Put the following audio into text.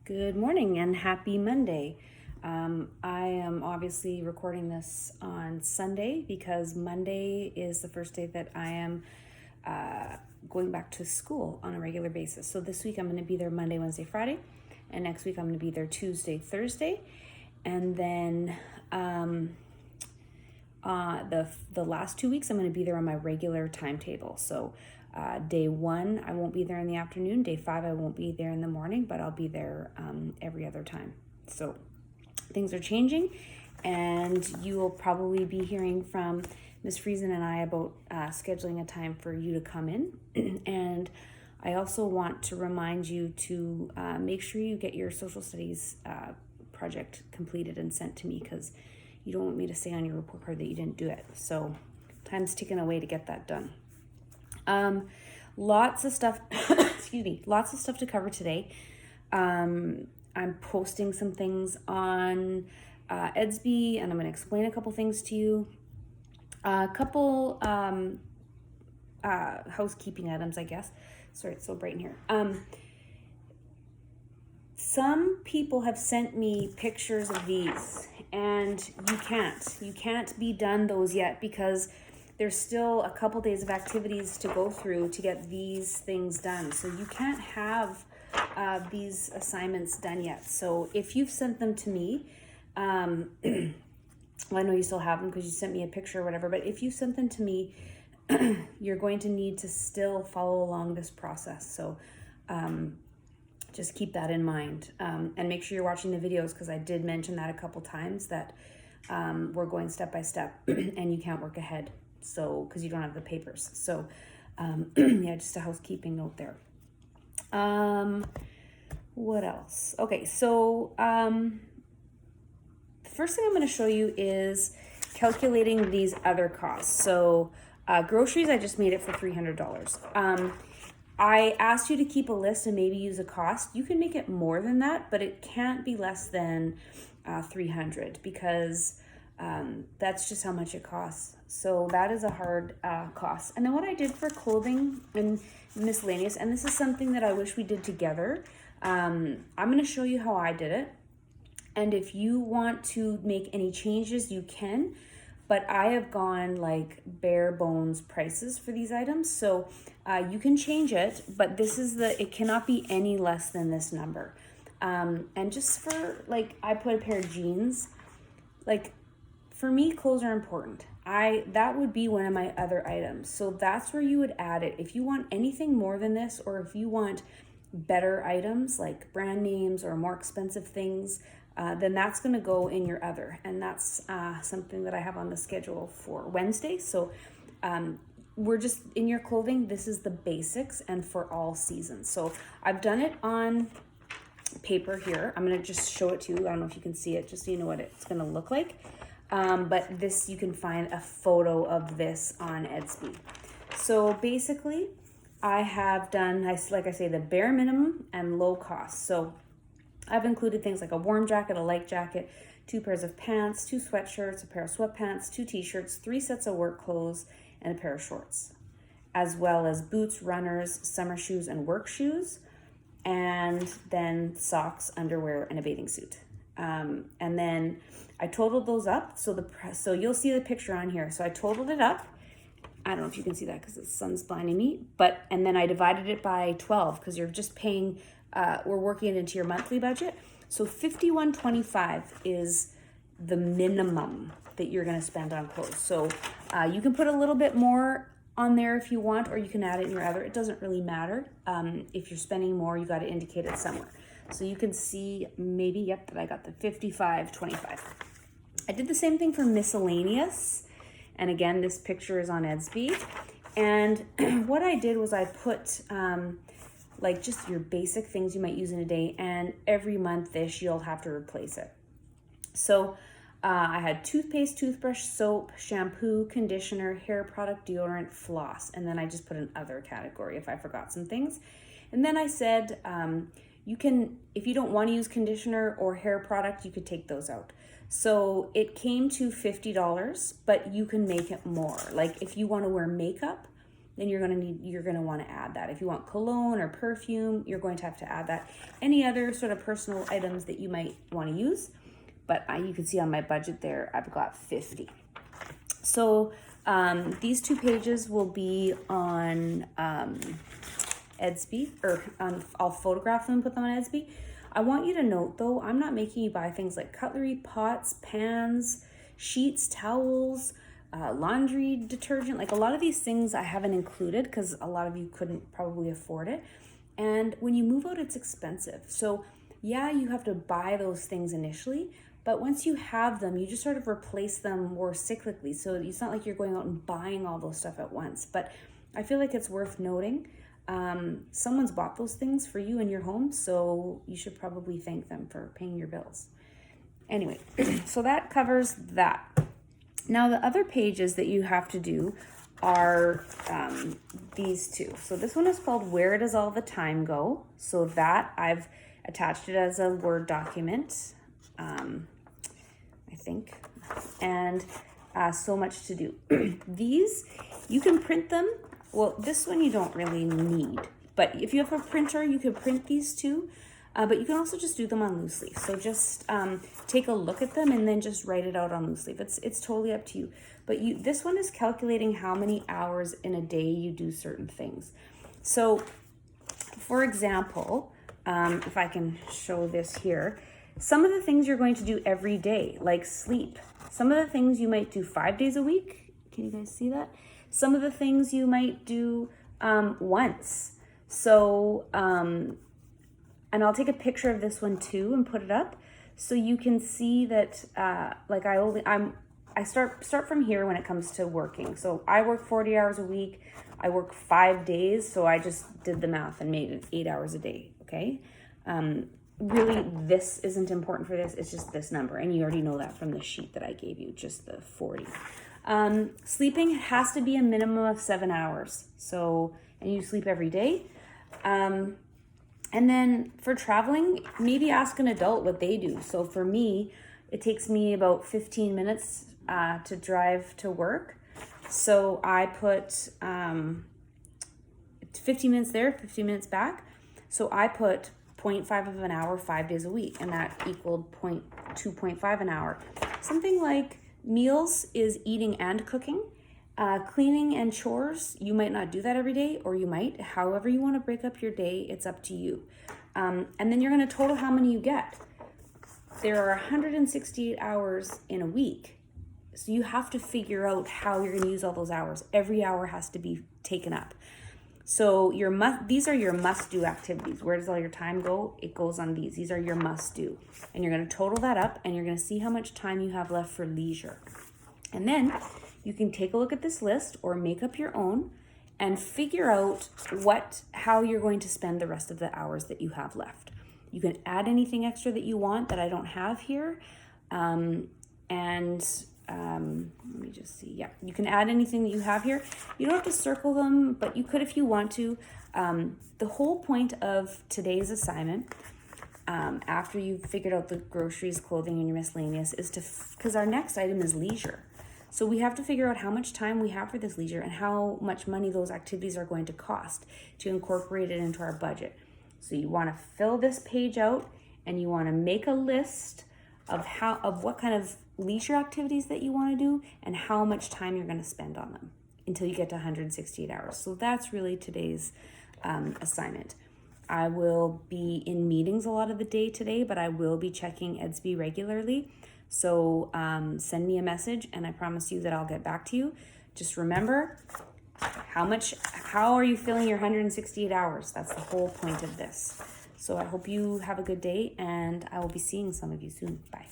Good morning and happy Monday. I am obviously recording this on Sunday because Monday is the first day that I am going back to school on a regular basis. So this week I'm going to be there Monday, Wednesday, Friday, and next week I'm going to be there Tuesday, Thursday, and then the last 2 weeks I'm going to be there on my regular timetable. So day 1 I won't be there in the afternoon. Day 5 I won't be there in the morning, but I'll be there every other time. So things are changing, and you will probably be hearing from Miss Friesen and I about scheduling a time for you to come in. And I also want to remind you to make sure you get your social studies project completed and sent to me, because you don't want me to say on your report card that you didn't do it. So time's ticking away to get that done. Lots of stuff, excuse me, lots of stuff to cover today. I'm posting some things on Edsby, and I'm going to explain a couple things to you. A couple housekeeping items, I guess. Sorry, it's so bright in here. Some people have sent me pictures of these, and you can't be done those yet because there's still a couple days of activities to go through to get these things done. So you can't have these assignments done yet. So if you've sent them to me, well, I know you still have them because you sent me a picture or whatever, but if you sent them to me, you're going to need to still follow along this process. So just keep that in mind, and make sure you're watching the videos, because I did mention that a couple times that we're going step by step and you can't work ahead. So, because you don't have the papers. So, yeah, just a housekeeping note there. What else? Okay, so the first thing I'm going to show you is calculating these other costs. So, groceries, I just made it for $300. I asked you to keep a list and maybe use a cost. You can make it more than that, but it can't be less than $300, because that's just how much it costs. So that is a hard cost. And then what I did for clothing and miscellaneous, and this is something that I wish we did together. I'm going to show you how I did it. And if you want to make any changes, you can. But I have gone like bare bones prices for these items. So you can change it, but it cannot be any less than this number. And just for I put a pair of jeans, for me, clothes are important. That would be one of my other items. So that's where you would add it. If you want anything more than this, or if you want better items like brand names or more expensive things, then that's going to go in your other. And that's something that I have on the schedule for Wednesday. So we're just in your clothing. This is the basics and for all seasons. So I've done it on paper here. I'm going to just show it to you. I don't know if you can see it, just so you know what it's going to look like. But this, you can find a photo of this on Edsby. So basically, I have done, like I say, the bare minimum and low cost. So I've included things like a warm jacket, a light jacket, 2 pairs of pants, 2 sweatshirts, a pair of sweatpants, 2 t-shirts, 3 sets of work clothes, and a pair of shorts, as well as boots, runners, summer shoes, and work shoes, and then socks, underwear, and a bathing suit. And then I totaled those up. So you'll see the picture on here. So I totaled it up. I don't know if you can see that because the sun's blinding me, and then I divided it by 12, because you're just paying, we're working it into your monthly budget. So $51.25 is the minimum that you're going to spend on clothes. So you can put a little bit more on there if you want, or you can add it in your other. It doesn't really matter. If you're spending more, you got to indicate it somewhere. So you can see maybe, yep, that I got the $55.25. I did the same thing for miscellaneous. And again, this picture is on Edsby. And what I did was I put just your basic things you might use in a day, and every month-ish you'll have to replace it. So I had toothpaste, toothbrush, soap, shampoo, conditioner, hair product, deodorant, floss, and then I just put an other category if I forgot some things. And then I said, you can, if you don't want to use conditioner or hair product, you could take those out. So it came to $50, but you can make it more. Like if you want to wear makeup, then you're gonna want to add that. If you want cologne or perfume, you're going to have to add that. Any other sort of personal items that you might want to use, but you can see on my budget there, I've got 50. So these 2 pages will be on Etsy, or I'll photograph them and put them on Etsy. I want you to note though, I'm not making you buy things like cutlery, pots, pans, sheets, towels, laundry detergent. Like a lot of these things I haven't included because a lot of you couldn't probably afford it. And when you move out, it's expensive. So yeah, you have to buy those things initially, but once you have them, you just sort of replace them more cyclically. So it's not like you're going out and buying all those stuff at once. But I feel like it's worth noting. Someone's bought those things for you in your home, so you should probably thank them for paying your bills. Anyway, so that covers that. Now the other pages that you have to do are these 2. So this one is called Where Does All the Time Go? So that I've attached it as a Word document, I think, and so much to do. These, you can print them. Well, this one you don't really need, but if you have a printer, you can print these 2, but you can also just do them on loose leaf. So just take a look at them and then just write it out on loose leaf. It's totally up to you. But this one is calculating how many hours in a day you do certain things. So for example, if I can show this here, some of the things you're going to do every day, like sleep. Some of the things you might do 5 days a week. Can you guys see that? Some of the things you might do once. So, and I'll take a picture of this one too and put it up so you can see that like I start from here when it comes to working. So I work 40 hours a week. I work 5 days. So I just did the math and made it 8 hours a day. Okay. Really, this isn't important for this. It's just this number. And you already know that from the sheet that I gave you, just the 40. Sleeping has to be a minimum of 7 hours. So, and you sleep every day. And then for traveling, maybe ask an adult what they do. So for me, it takes me about 15 minutes to drive to work. So I put 15 minutes there, 15 minutes back. So I put 0.5 of an hour, 5 days a week, and that equaled 2.5 an hour. Something like meals is eating and cooking. Cleaning and chores, you might not do that every day, or you might. However you want to break up your day, it's up to you. And then you're going to total how many you get. There are 168 hours in a week. So you have to figure out how you're going to use all those hours. Every hour has to be taken up. So these are your must-do activities. Where does all your time go? It goes on these. These are your must-do. And you're going to total that up, and you're going to see how much time you have left for leisure. And then you can take a look at this list or make up your own and figure out how you're going to spend the rest of the hours that you have left. You can add anything extra that you want that I don't have here. Let me just see. Yeah, you can add anything that you have here. You don't have to circle them, but you could if you want to. The whole point of today's assignment, after you've figured out the groceries, clothing, and your miscellaneous, is because our next item is leisure. So we have to figure out how much time we have for this leisure and how much money those activities are going to cost to incorporate it into our budget. So you want to fill this page out and you want to make a list of what kind of leisure activities that you want to do and how much time you're going to spend on them until you get to 168 hours. So that's really today's assignment. I will be in meetings a lot of the day today, but I will be checking Etsy regularly. So send me a message and I promise you that I'll get back to you. Just remember, how are you filling your 168 hours? That's the whole point of this. So I hope you have a good day and I will be seeing some of you soon. Bye.